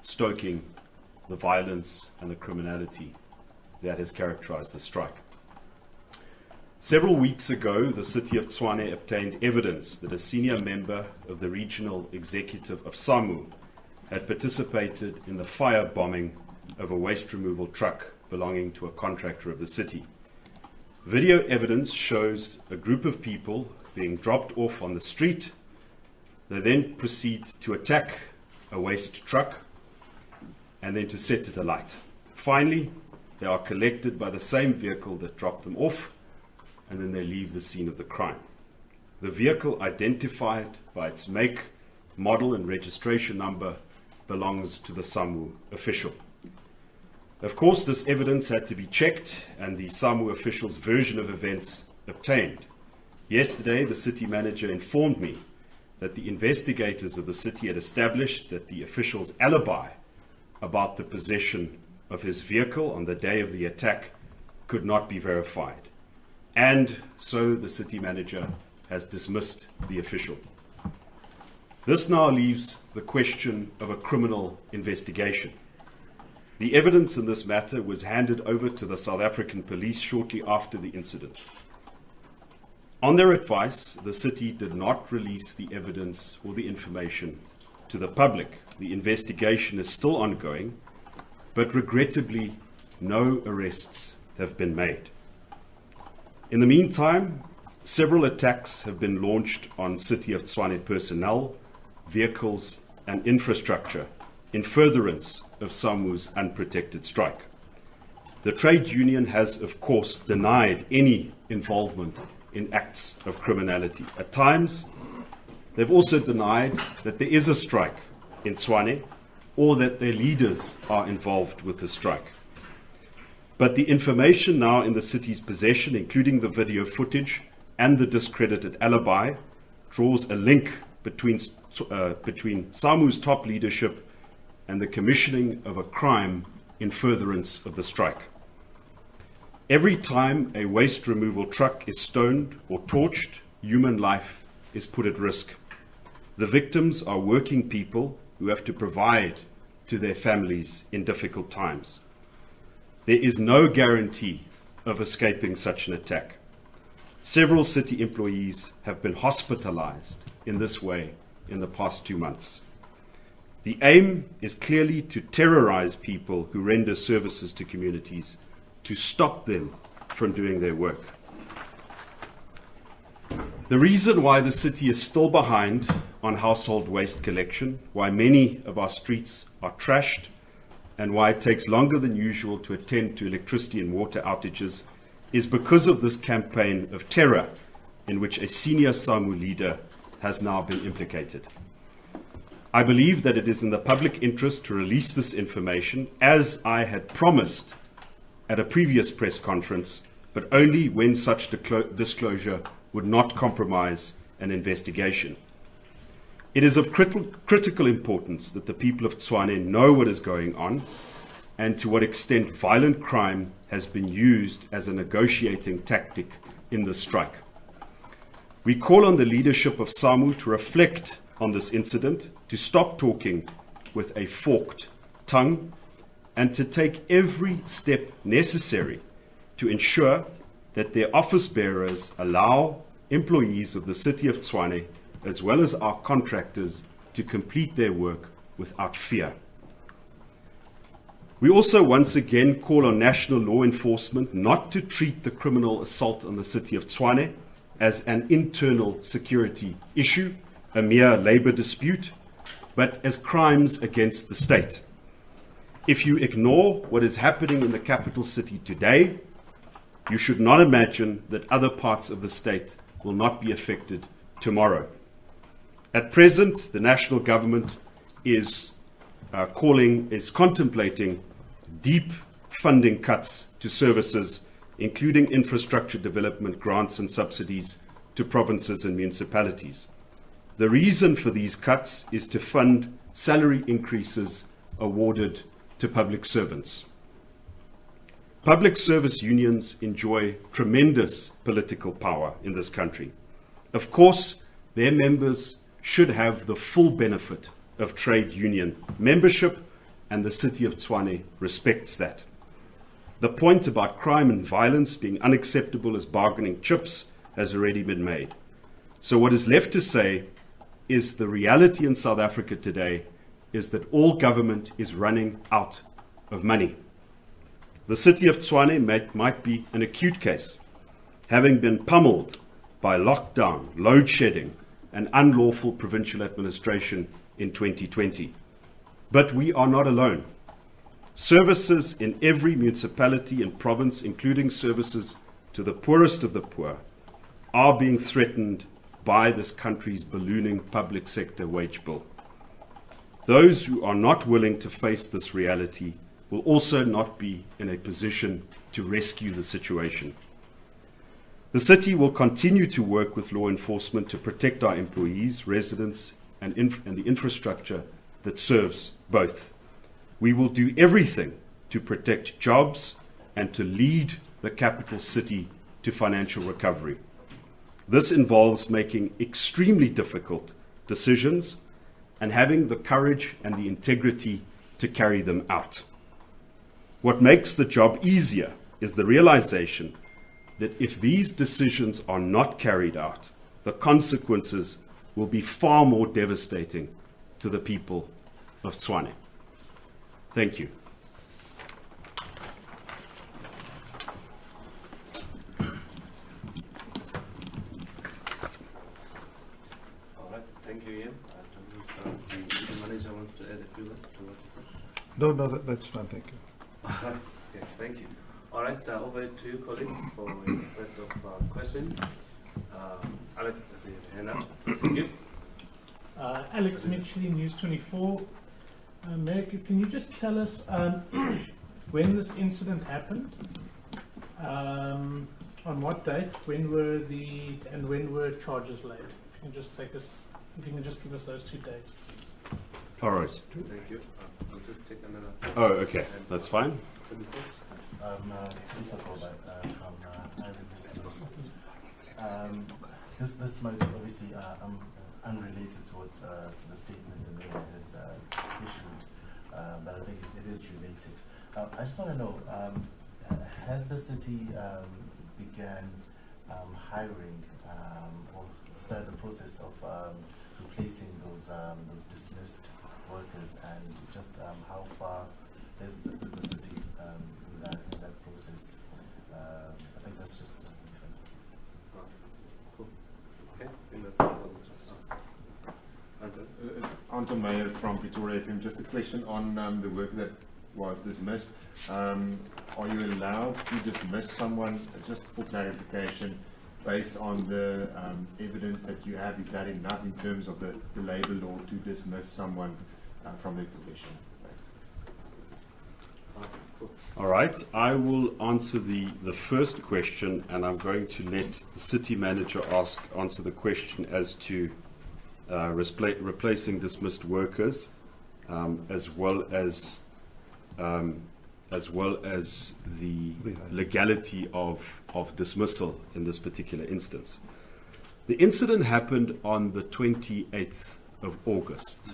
stoking the violence and the criminality that has characterized the strike. Several weeks ago, the city of Tshwane obtained evidence that a senior member of the regional executive of SAMU had participated in the firebombing of a waste removal truck belonging to a contractor of the city. Video evidence shows a group of people being dropped off on the street. They then proceed to attack a waste truck and then to set it alight. Finally, they are collected by the same vehicle that dropped them off, and then they leave the scene of the crime. The vehicle, identified by its make, model, and registration number, belongs to the SAMU official. Of course, this evidence had to be checked and the SAMU official's version of events obtained. Yesterday, the city manager informed me that the investigators of the city had established that the official's alibi about the possession of his vehicle on the day of the attack could not be verified. And so the city manager has dismissed the official. This now leaves the question of a criminal investigation. The evidence in this matter was handed over to the South African police shortly after the incident. On their advice, the city did not release the evidence or the information to the public. The investigation is still ongoing, but regrettably, no arrests have been made. In the meantime, several attacks have been launched on City of Tshwane personnel, vehicles, and infrastructure in furtherance of SAMU's unprotected strike. The trade union has, of course, denied any involvement in acts of criminality. At times, they've also denied that there is a strike in Tshwane or that their leaders are involved with the strike. But the information now in the city's possession, including the video footage and the discredited alibi, draws a link between SAMU's top leadership and the commissioning of a crime in furtherance of the strike. Every time a waste removal truck is stoned or torched, human life is put at risk. The victims are working people who have to provide to their families in difficult times. There is no guarantee of escaping such an attack. Several city employees have been hospitalized in this way in the past 2 months. The aim is clearly to terrorize people who render services to communities, to stop them from doing their work. The reason why the city is still behind on household waste collection, why many of our streets are trashed, and why it takes longer than usual to attend to electricity and water outages is because of this campaign of terror in which a senior SAMU leader has now been implicated. I believe that it is in the public interest to release this information, as I had promised at a previous press conference, but only when such disclosure would not compromise an investigation. It is of critical importance that the people of Tshwane know what is going on and to what extent violent crime has been used as a negotiating tactic in the strike. We call on the leadership of SAMU to reflect on this incident, to stop talking with a forked tongue, and to take every step necessary to ensure that their office bearers allow employees of the city of Tshwane, as well as our contractors, to complete their work without fear. We also once again call on national law enforcement not to treat the criminal assault on the city of Tshwane as an internal security issue, a mere labor dispute, but as crimes against the state. If you ignore what is happening in the capital city today, you should not imagine that other parts of the state will not be affected tomorrow. At present, the national government is contemplating deep funding cuts to services, including infrastructure development grants and subsidies to provinces and municipalities. The reason for these cuts is to fund salary increases awarded to public servants. Public service unions enjoy tremendous political power in this country. Of course, their members should have the full benefit of trade union membership and the city of Tshwane respects that. The point about crime and violence being unacceptable as bargaining chips has already been made. So what is left to say is the reality in South Africa today is that all government is running out of money. The city of Tshwane might be an acute case, having been pummeled by lockdown, load shedding, and unlawful provincial administration in 2020. But we are not alone. Services in every municipality and province, including services to the poorest of the poor, are being threatened by this country's ballooning public sector wage bill. Those who are not willing to face this reality will also not be in a position to rescue the situation. The city will continue to work with law enforcement to protect our employees, residents, and the infrastructure that serves both. We will do everything to protect jobs and to lead the capital city to financial recovery. This involves making extremely difficult decisions and having the courage and the integrity to carry them out. What makes the job easier is the realization that if these decisions are not carried out, the consequences will be far more devastating to the people of Tshwane. Thank you. All right, thank you, Ian. I don't know if the manager wants to add a few words to what you said. No, that's fine, thank you. Okay, thank you. All right, over to you, colleagues, for a set of questions. Alex, I see your hand up. Thank you. Alex Mitchell, News 24. Mayor, can you just tell us when this incident happened? On what date? When were charges laid? If you can just give us those 2 dates, please. All right. Thank you. I'll just take another. Oh, okay. That's fine. This might obviously unrelated to the statement the mayor has issued, but I think it is related. I just want to know, has the city began hiring or started the process of replacing those dismissed workers, and just how far is the city in that process? I think that's just. Cool. Okay, I think that's all. Anton Mayor from Pretoria FM. Just a question on the work that was dismissed. Are you allowed to dismiss someone, just for clarification, based on the evidence that you have? Is that enough in terms of the labour law to dismiss someone from their position? Thanks. All right. I will answer the first question, and I'm going to let the city manager answer the question as to replacing dismissed workers, as well as the legality of dismissal in this particular instance. The incident happened on the 28th of August.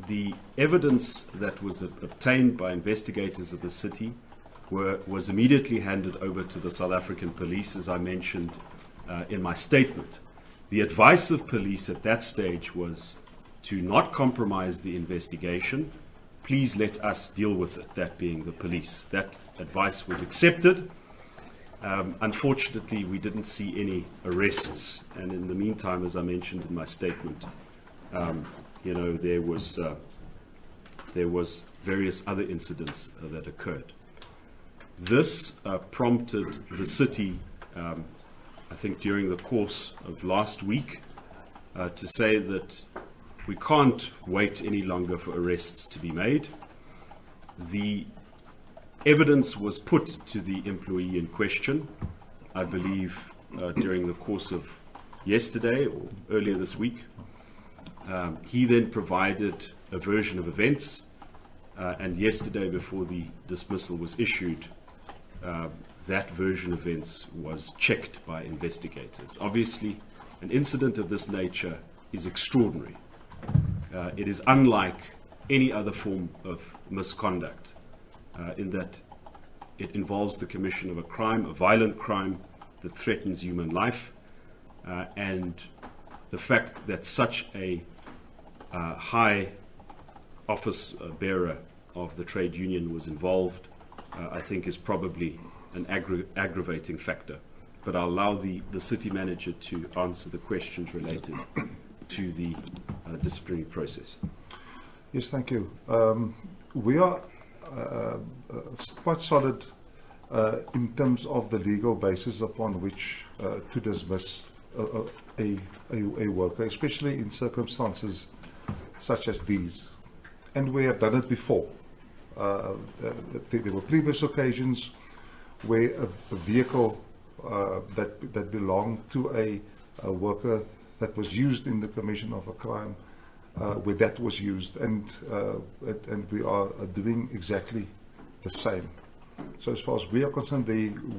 The evidence that was obtained by investigators of the city was immediately handed over to the South African police, as I mentioned in my statement. The advice of police at that stage was to not compromise the investigation. Please let us deal with it, that being the police. That advice was accepted. Unfortunately, we didn't see any arrests, and in the meantime, as I mentioned in my statement, there was various other incidents that occurred. This prompted the city, I think during the course of last week, to say that we can't wait any longer for arrests to be made. The evidence was put to the employee in question, I believe, during the course of yesterday or earlier this week. He then provided a version of events, and yesterday, before the dismissal was issued, that version of events was checked by investigators. Obviously, an incident of this nature is extraordinary. It is unlike any other form of misconduct, in that it involves the commission of a crime, a violent crime that threatens human life, and the fact that such a high office bearer of the trade union was involved, I think is probably an aggravating factor. But I'll allow the city manager to answer the questions related to the disciplinary process. Yes, thank you. We are quite solid in terms of the legal basis upon which to dismiss a worker, especially in circumstances such as these. And we have done it before. There were previous occasions where a vehicle that belonged to a worker that was used in the commission of a crime, where that was used, and we are doing exactly the same. So as far as we are concerned,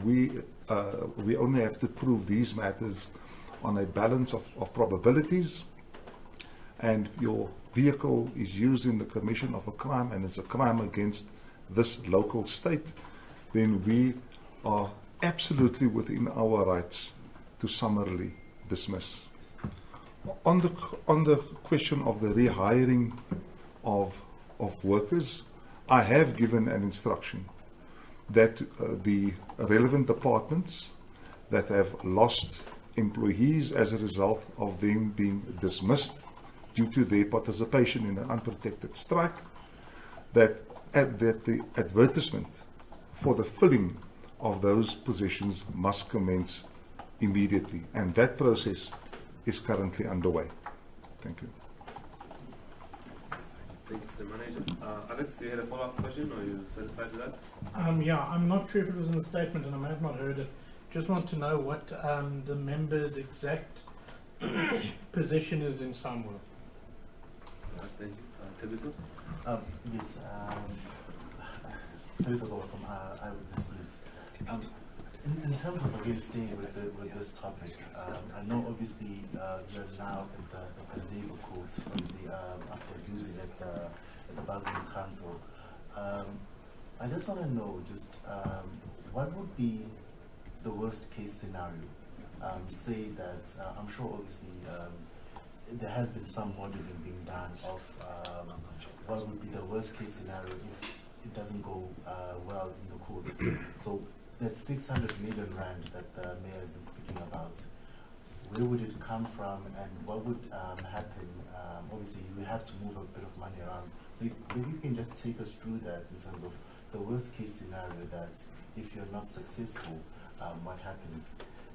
we only have to prove these matters on a balance of probabilities, and your vehicle is used in the commission of a crime and it's a crime against this local state, then we are absolutely within our rights to summarily dismiss. On the question of the rehiring of workers, I have given an instruction that the relevant departments that have lost employees as a result of them being dismissed due to their participation in an unprotected strike, that the advertisement for the filling of those positions must commence immediately, and that process is currently underway. Thank you. Thank you, Mr. Manager. Alex, you had a follow-up question, or are you satisfied with that? Yeah, I'm not sure if it was in the statement, and I may have not heard it. Just want to know what the member's exact position is in Samuel. Thank you. Tabiso? Yes, Tabiso from Eyewitness News. In terms of again staying with this topic, I know obviously you're now at the Labour Court, obviously after abusing at the Bargaining Council. I just want to know what would be the worst case scenario? Say that I'm sure obviously there has been some modeling being done of what would be the worst case scenario if it doesn't go well in the courts. So that 600 million rand that the mayor has been speaking about, where would it come from and what would happen? Obviously, we have to move a bit of money around. So if you can just take us through that in terms of the worst case scenario, that if you're not successful, what happens?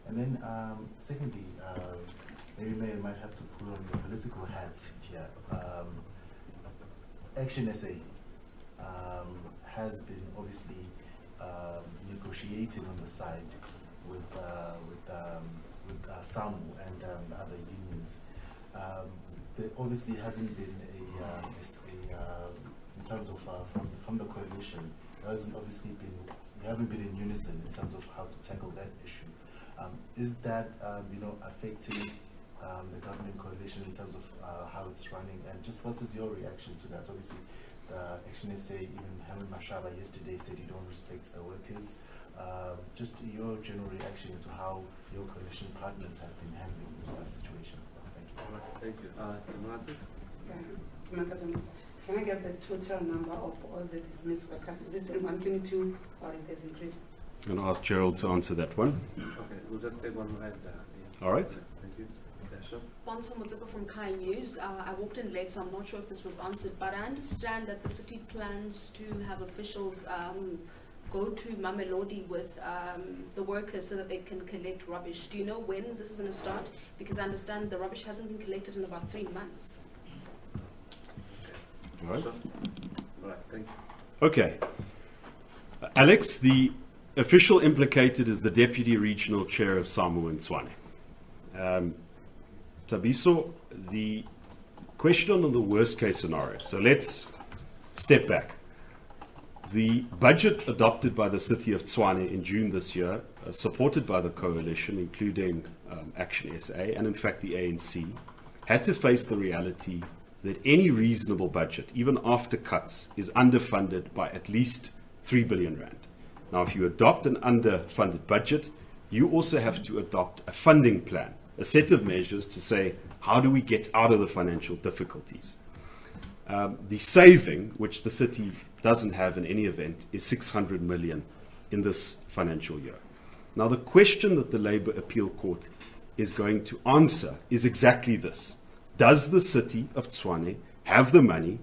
And then secondly, maybe Mayor might have to put on your political hat here. Action SA has been obviously negotiating on the side with SAMU and the other unions. There obviously hasn't been in terms of from the coalition, there hasn't obviously been, we haven't been in unison in terms of how to tackle that issue. Is that affecting the government coalition in terms of how it's running, and just what is your reaction to that? Obviously, the Action SA, even Hamid Mashaba yesterday said you don't respect the workers. Just your general reaction to how your coalition partners have been handling this situation. Thank you. All right, thank you. Timothy? Can I get the total number of all the dismissed workers? Is it 122 or it has increased? I'm going to ask Gerald to answer that one. Okay, we'll just take one right there. Yeah. All right. Thank you. Yeah, sure. Bonso Motsepo from Kai News. I walked in late, so I'm not sure if this was answered, but I understand that the city plans to have officials go to Mamelodi with the workers so that they can collect rubbish. Do you know when this is going to start? Because I understand the rubbish hasn't been collected in about 3 months. All right. Sure. All right, thank you. Okay. Alex, the official implicated is the Deputy Regional Chair of SAMU in Tshwane. Tabiso, the question on the worst case scenario. So let's step back. The budget adopted by the city of Tshwane in June this year, supported by the coalition, including Action SA and in fact the ANC, had to face the reality that any reasonable budget, even after cuts, is underfunded by at least 3 billion rand. Now, if you adopt an underfunded budget, you also have to adopt a funding plan, a set of measures to say, how do we get out of the financial difficulties? The saving, which the city doesn't have in any event, is 600 million in this financial year. Now, the question that the Labour Appeal Court is going to answer is exactly this. Does the city of Tshwane have the money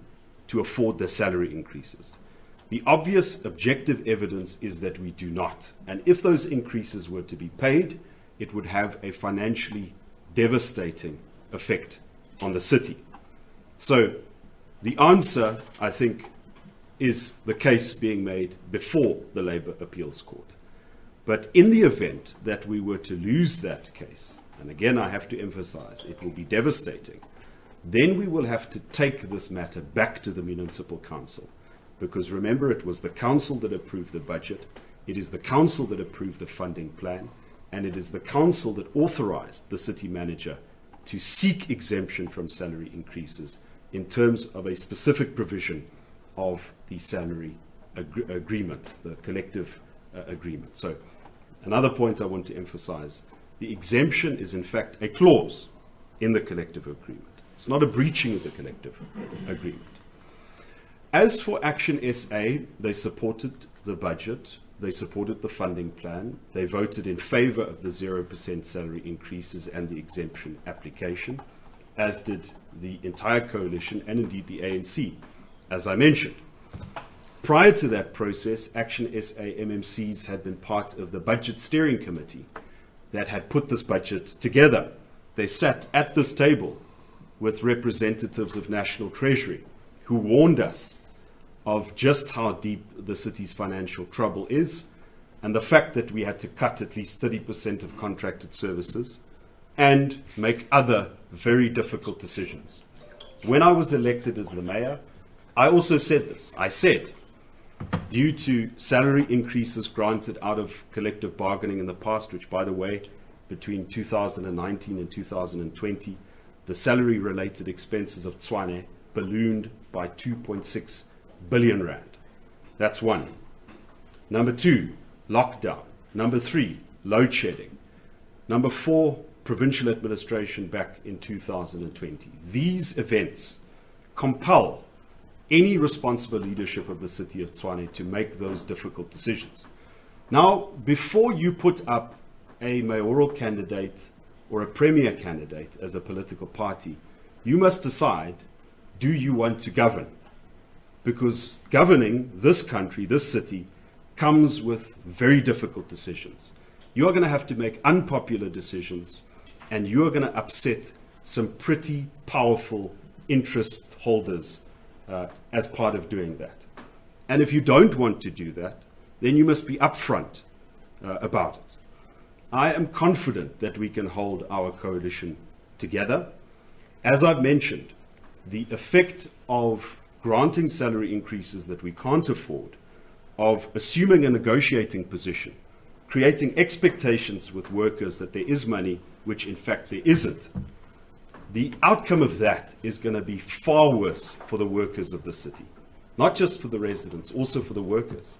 to afford the salary increases? The obvious objective evidence is that we do not. And if those increases were to be paid, it would have a financially devastating effect on the city. So the answer, I think, is the case being made before the Labour Appeals Court. But in the event that we were to lose that case, and again I have to emphasize, it will be devastating, then we will have to take this matter back to the Municipal Council. Because remember, it was the council that approved the budget, it is the council that approved the funding plan, and it is the council that authorized the city manager to seek exemption from salary increases in terms of a specific provision of the salary agreement, the collective agreement. So another point I want to emphasize, the exemption is in fact a clause in the collective agreement. It's not a breaching of the collective agreement. As for Action SA, they supported the budget, they supported the funding plan, they voted in favor of the 0% salary increases and the exemption application, as did the entire coalition and indeed the ANC, as I mentioned. Prior to that process, Action SA MMCs had been part of the Budget Steering Committee that had put this budget together. They sat at this table with representatives of National Treasury who warned us of just how deep the city's financial trouble is and the fact that we had to cut at least 30% of contracted services and make other very difficult decisions. When I was elected as the mayor, I also said this. I said, due to salary increases granted out of collective bargaining in the past, which, by the way, between 2019 and 2020, the salary-related expenses of Tshwane ballooned by 2.6 billion rand. That's one. Number two, lockdown. Number three, load shedding. Number four, provincial administration back in 2020. These events compel any responsible leadership of the city of Tshwane to make those difficult decisions. Now, before you put up a mayoral candidate or a premier candidate as a political party, you must decide, do you want to govern? Because governing this country, this city, comes with very difficult decisions. You are going to have to make unpopular decisions, and you are going to upset some pretty powerful interest holders as part of doing that. And if you don't want to do that, then you must be upfront about it. I am confident that we can hold our coalition together. As I've mentioned, the effect of granting salary increases that we can't afford, of assuming a negotiating position, creating expectations with workers that there is money, which in fact there isn't, the outcome of that is going to be far worse for the workers of the city. Not just for the residents, also for the workers.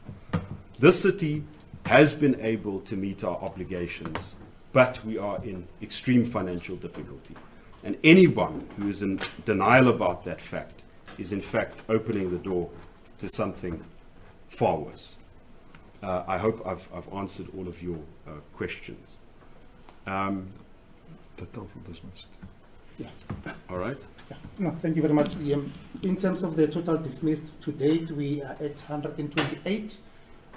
This city has been able to meet our obligations, but we are in extreme financial difficulty. And anyone who is in denial about that fact is in fact opening the door to something far worse. I hope I've answered all of your questions. The total dismissed. Yeah. All right. Yeah. No, thank you very much. In terms of the total dismissed to date, we are at 128.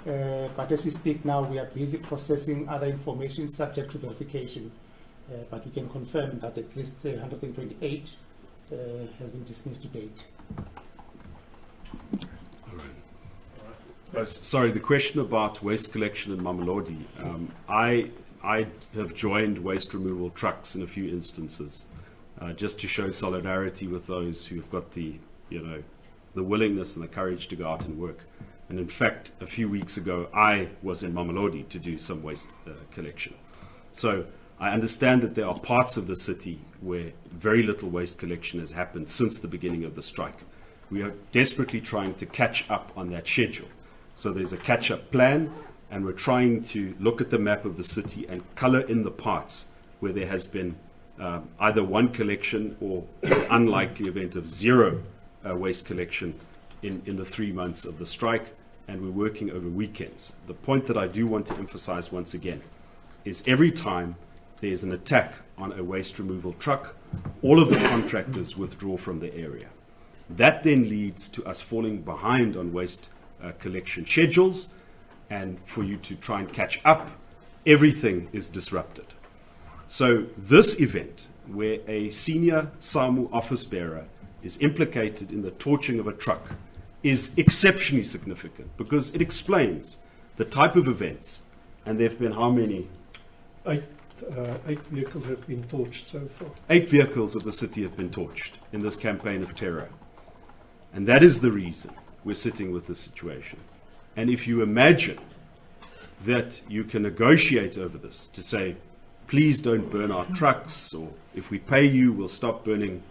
But as we speak now, we are busy processing other information subject to verification. But we can confirm that at least 128 has been dismissed to date. All right. Sorry, the question about waste collection in Mamelodi. I have joined waste removal trucks in a few instances, just to show solidarity with those who've got the willingness and the courage to go out and work. And in fact, a few weeks ago, I was in Mamelodi to do some waste collection. So I understand that there are parts of the city where very little waste collection has happened since the beginning of the strike. We are desperately trying to catch up on that schedule. So there's a catch-up plan, and we're trying to look at the map of the city and color in the parts where there has been either one collection or the unlikely event of zero waste collection in the 3 months of the strike, and we're working over weekends. The point that I do want to emphasize once again is every time there's an attack on a waste removal truck, all of the contractors withdraw from the area. That then leads to us falling behind on waste collection schedules, and for you to try and catch up, everything is disrupted. So this event, where a senior SAMU office bearer is implicated in the torching of a truck, is exceptionally significant because it explains the type of events, and there have been how many? 8 vehicles have been torched so far. 8 vehicles of the city have been torched in this campaign of terror. And that is the reason we're sitting with this situation. And if you imagine that you can negotiate over this to say, please don't burn our trucks, or if we pay you, we'll stop burning,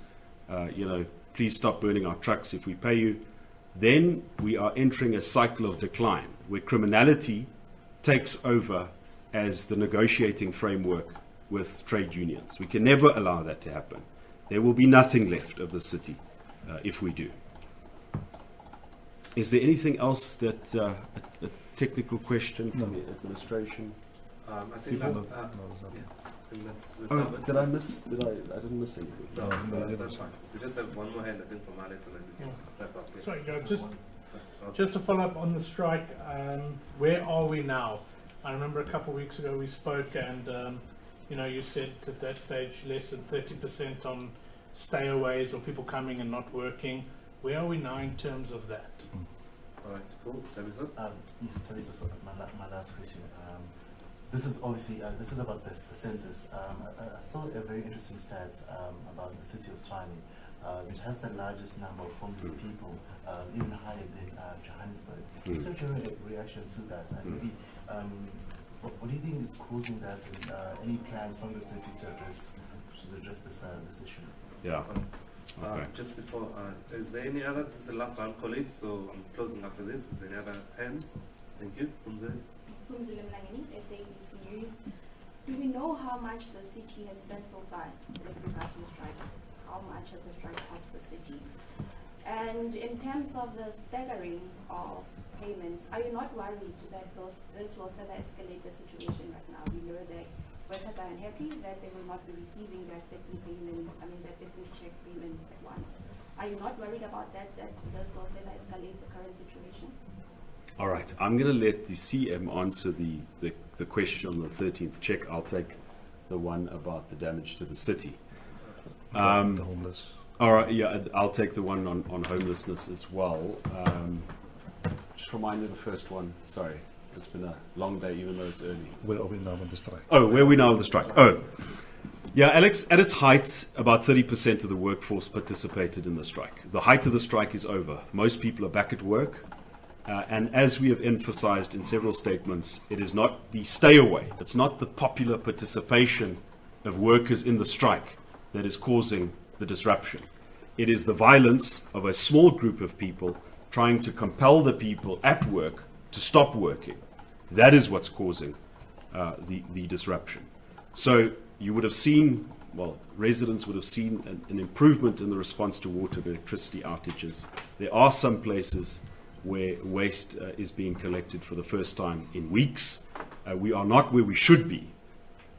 please stop burning our trucks if we pay you, then we are entering a cycle of decline where criminality takes over as the negotiating framework with trade unions. We can never allow that to happen. There will be nothing left of the city if we do. Is there anything else that a technical question from the administration? I think that, Did I miss? I didn't miss anything. No, that's fine. We just have one more hand, I think, from Alex, and then we can wrap up. Sorry, Joe, just to follow up on the strike, where are we now? I remember a couple of weeks ago we spoke, and you said at that stage less than 30% on stayaways or people coming and not working. Where are we now in terms of that? All right, cool. Yes, Teresa, so my last question. This is obviously, this is about the census. I saw a very interesting stats about the city of Tshwane. It has the largest number of homeless people, even higher than Johannesburg. What's your reaction to that? And maybe, what do you think is causing that, and any plans from the city to address this issue? Yeah. Okay. Just before, is there any other? This is the last round, colleagues, so I'm closing after this. Is there any other hands? Thank you. SABC News. Do we know how much the city has spent so far with regards to the strike? How much has the strike cost the city? And in terms of the staggering of payments, are you not worried that this will further escalate the situation right now? We know that workers are unhappy that they will not be receiving their 13 payments, their 15 checks payments at once. Are you not worried about that this will further escalate the current situation? All right, I'm going to let the CM answer the question on the 13th check. I'll take the one about the damage to the city. The homeless. All right, yeah, I'll take the one on homelessness as well. Just remind me the first one. Sorry, it's been a long day, even though it's early. Where are we now on the strike? Oh, where are we now with the strike? Oh, yeah, Alex, at its height, about 30% of the workforce participated in the strike. The height of the strike is over. Most people are back at work. And as we have emphasized in several statements, it is not the stay away, it's not the popular participation of workers in the strike that is causing the disruption. It is the violence of a small group of people trying to compel the people at work to stop working. That is what's causing the disruption. So you would have seen, well, residents would have seen an improvement in the response to water and electricity outages. There are some places where waste is being collected for the first time in weeks. We are not where we should be.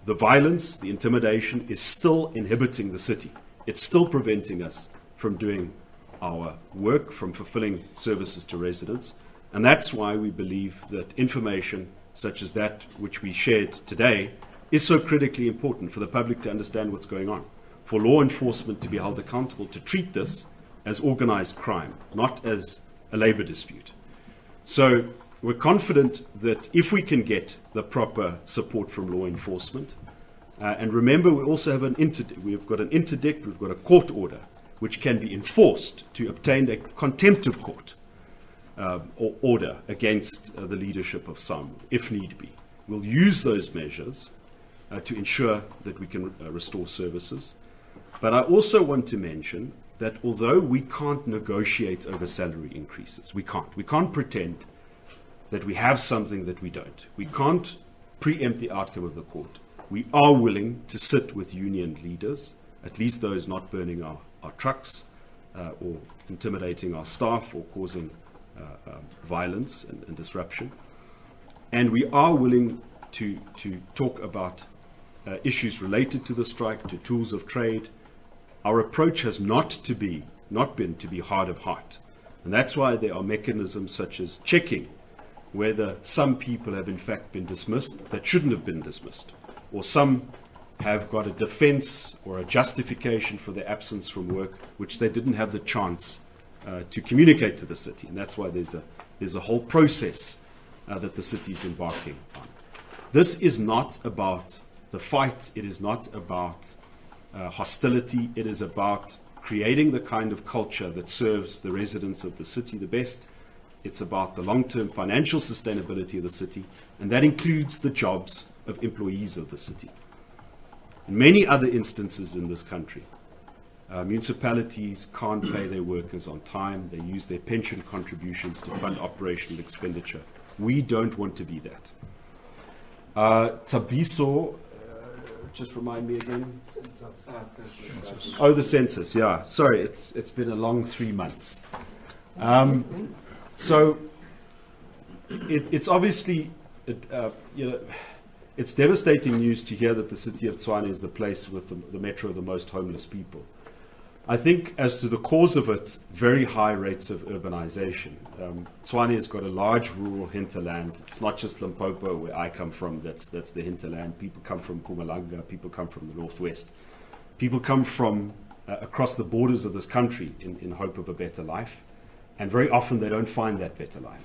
The violence, the intimidation is still inhibiting the city. It's still preventing us from doing our work, from fulfilling services to residents. And that's why we believe that information such as that which we shared today is so critically important for the public to understand what's going on, for law enforcement to be held accountable, to treat this as organized crime, not as a labor dispute. So we're confident that if we can get the proper support from law enforcement, and remember we also have we've got an interdict, we've got a court order which can be enforced to obtain a contempt of court or order against the leadership of SAMU, if need be. We'll use those measures to ensure that we can restore services. But I also want to mention that although we can't negotiate over salary increases, we can't pretend that we have something that we don't. We can't preempt the outcome of the court. We are willing to sit with union leaders, at least those not burning our trucks or intimidating our staff or causing violence and disruption. And we are willing to talk about issues related to the strike, to tools of trade. Our approach has not been to be hard of heart. And that's why there are mechanisms such as checking whether some people have in fact been dismissed that shouldn't have been dismissed, or some have got a defense or a justification for their absence from work which they didn't have the chance to communicate to the city. And that's why there's a whole process that the city is embarking on. This is not about the fight. It is not about hostility. It is about creating the kind of culture that serves the residents of the city the best. It's about the long-term financial sustainability of the city, and that includes the jobs of employees of the city. In many other instances in this country, municipalities can't pay their workers on time. They use their pension contributions to fund operational expenditure. We don't want to be that. Tabiso, just remind me again. Oh, the census, yeah. Sorry, it's been a long 3 months. So it's obviously, it's devastating news to hear that the city of Tshwane is the place with the metro of the most homeless people. I think as to the cause of it, very high rates of urbanization. Tshwane has got a large rural hinterland. It's not just Limpopo, where I come from, that's the hinterland. People come from Mpumalanga, people come from the northwest. People come from across the borders of this country in hope of a better life. And very often they don't find that better life.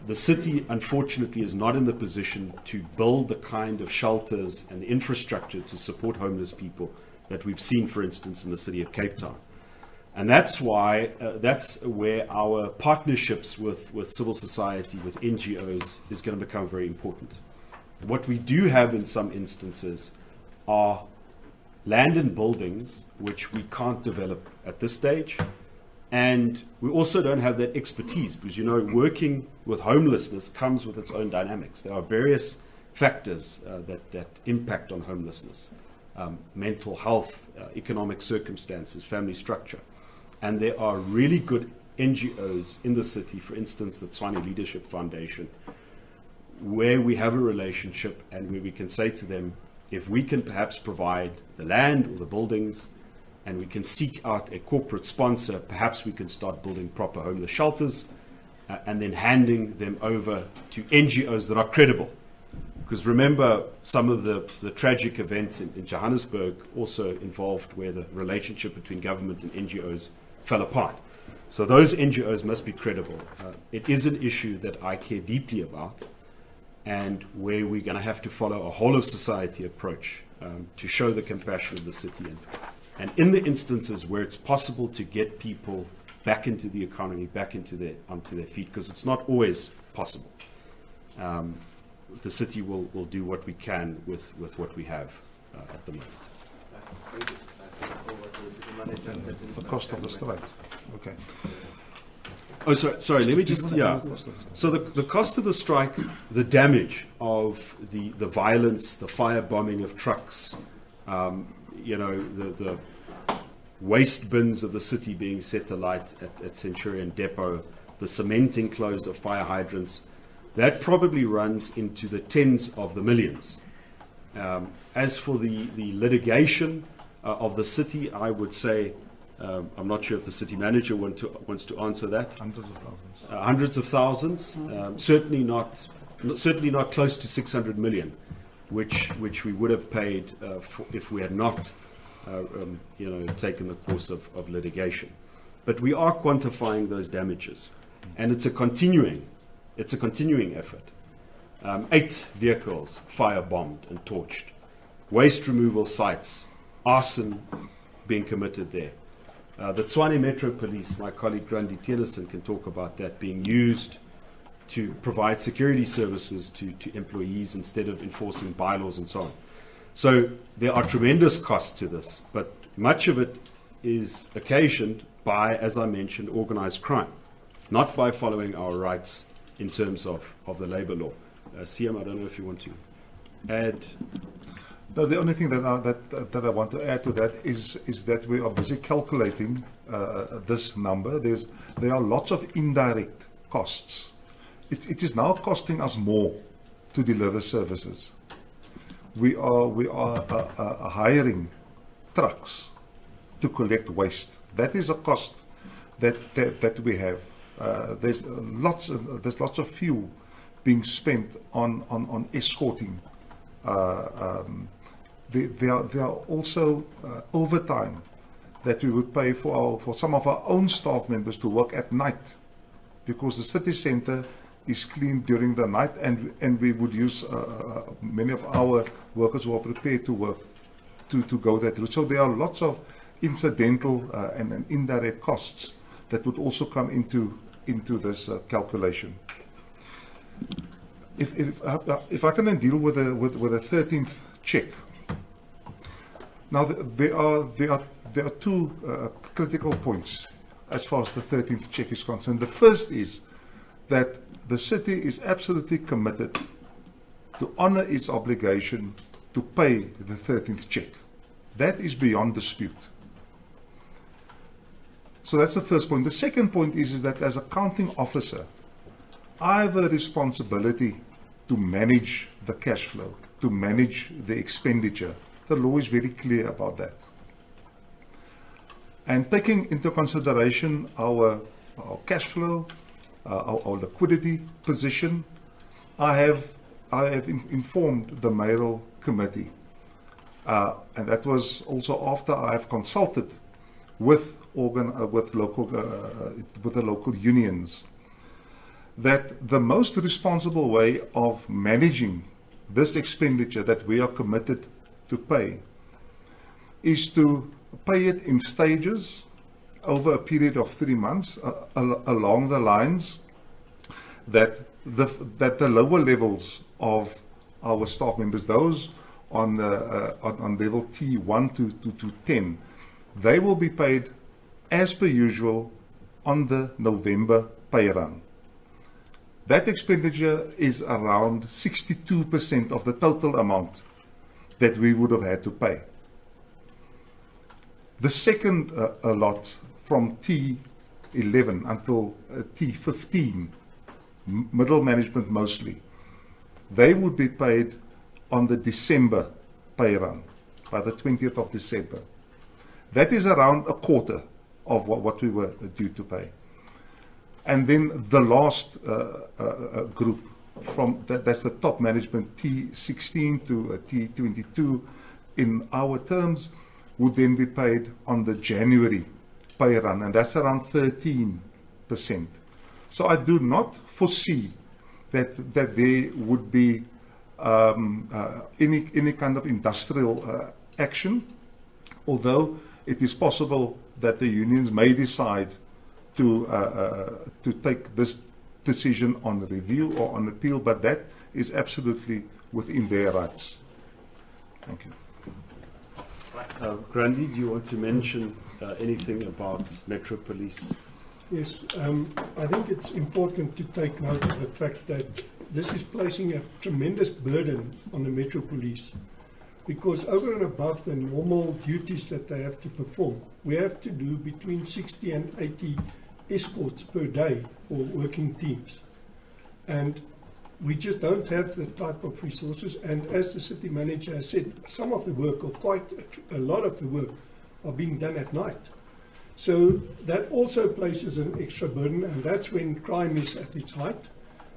The city, unfortunately, is not in the position to build the kind of shelters and infrastructure to support homeless people that we've seen, for instance, in the city of Cape Town. And that's why, that's where our partnerships with civil society, with NGOs, is going to become very important. What we do have in some instances are land and buildings which we can't develop at this stage. And we also don't have that expertise because, working with homelessness comes with its own dynamics. There are various factors that impact on homelessness. Mental health, economic circumstances, family structure. And there are really good NGOs in the city, for instance, the Tshwane Leadership Foundation, where we have a relationship and where we can say to them, if we can perhaps provide the land or the buildings, and we can seek out a corporate sponsor, perhaps we can start building proper homeless shelters and then handing them over to NGOs that are credible. Because remember, some of the tragic events in Johannesburg also involved where the relationship between government and NGOs fell apart. So those NGOs must be credible. It is an issue that I care deeply about, and where we're going to have to follow a whole of society approach to show the compassion of the city. And in the instances where it's possible to get people back into the economy, back onto their feet, because it's not always possible. The city will do what we can with what we have at the moment. Thank you. Over to the city manager. The cost of the strike. Okay. Oh, sorry. Let me just, So the cost of the strike, the damage of the violence, the firebombing of trucks, the waste bins of the city being set alight at Centurion Depot, the cementing close of fire hydrants, that probably runs into the tens of the millions. As for the litigation of the city, I would say, I'm not sure if the city manager wants to answer that. Hundreds of thousands. Hundreds of thousands, certainly not close to 600 million, which we would have paid if we had not taken the course of litigation. But we are quantifying those damages, and it's a continuing effort. 8 vehicles firebombed and torched, waste removal sites, arson being committed there. The Tshwane Metro Police, my colleague Grundy Tillison can talk about that, being used to provide security services to employees instead of enforcing bylaws and so on. So there are tremendous costs to this, but much of it is occasioned by, as I mentioned, organized crime, not by following our rights in terms of the labor law. CM, I don't know if you want to add. No, the only thing that I want to add to that is that we are busy calculating this number. There are lots of indirect costs. It is now costing us more to deliver services. We are hiring trucks to collect waste. That is a cost that we have. There's lots of fuel being spent on escorting. There are also overtime that we would pay for some of our own staff members to work at night, because the city centre is cleaned during the night, and we would use many of our workers who are prepared to work to go that route. So there are lots of incidental and indirect costs that would also come into this calculation. If I can then deal with a 13th check. Now there are two critical points as far as the 13th check is concerned. The first is that the city is absolutely committed to honour its obligation to pay the 13th check. That is beyond dispute. So that's the first point. The second point is that as accounting officer, I have a responsibility to manage the cash flow, to manage the expenditure. The law is very clear about that. And taking into consideration our cash flow, our liquidity position, I have informed the mayoral committee, and that was also after I have consulted with the local unions, that the most responsible way of managing this expenditure that we are committed to pay is to pay it in stages over a period of 3 months, along the lines that the lower levels of our staff members, those on level T1 to 10, they will be paid as per usual on the November pay run. That expenditure is around 62% of the total amount that we would have had to pay. The second lot from T11 until T15, middle management mostly, they would be paid on the December pay run, by the 20th of December. That is around a quarter of what we were due to pay. And then the last group, from that's the top management, T16 to T22 in our terms, would then be paid on the January pay run, and that's around 13%. So I do not foresee that there would be any kind of industrial action, although it is possible that the unions may decide to take this decision on review or on appeal, but that is absolutely within their rights. Thank you. Grandi, do you want to mention anything about Metro Police? Yes, I think it's important to take note of the fact that this is placing a tremendous burden on the Metro Police, because over and above the normal duties that they have to perform, we have to do between 60 and 80 escorts per day for working teams. And we just don't have the type of resources, and as the city manager has said, some of the work, or quite a lot of the work, are being done at night. So that also places an extra burden, and that's when crime is at its height,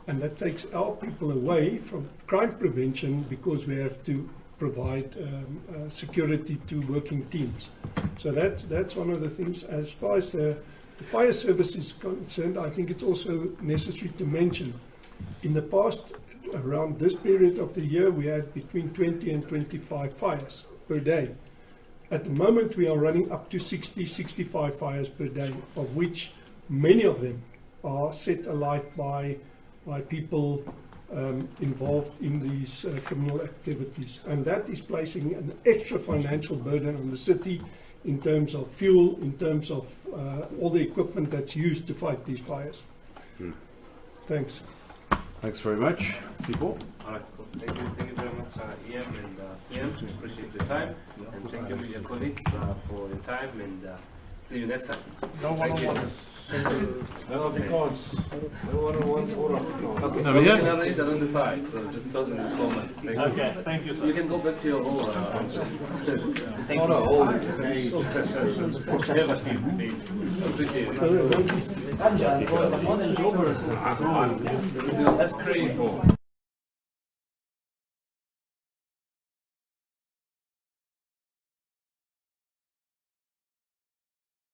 and that takes our people away from crime prevention, because we have to provide security to working teams. So that's one of the things. As far as the fire service is concerned, I think it's also necessary to mention, in the past, around this period of the year, we had between 20 and 25 fires per day. At the moment, we are running up to 60, 65 fires per day, of which many of them are set alight by people involved in these criminal activities. And that is placing an extra financial burden on the city in terms of fuel, in terms of all the equipment that's used to fight these fires. Thanks. Thanks very much. Sipo? All right, cool. Thank you very much, EM and CM. We appreciate your time. And thank you, your colleagues, for your time. And see you next time. No Thank you. No, because no one wants order. Okay, No, we yeah. can arrange that on the side. So just close in this moment. Thank you. Okay, thank you, sir. You can go back to your role. It's not a whole page. Appreciate it. That's great.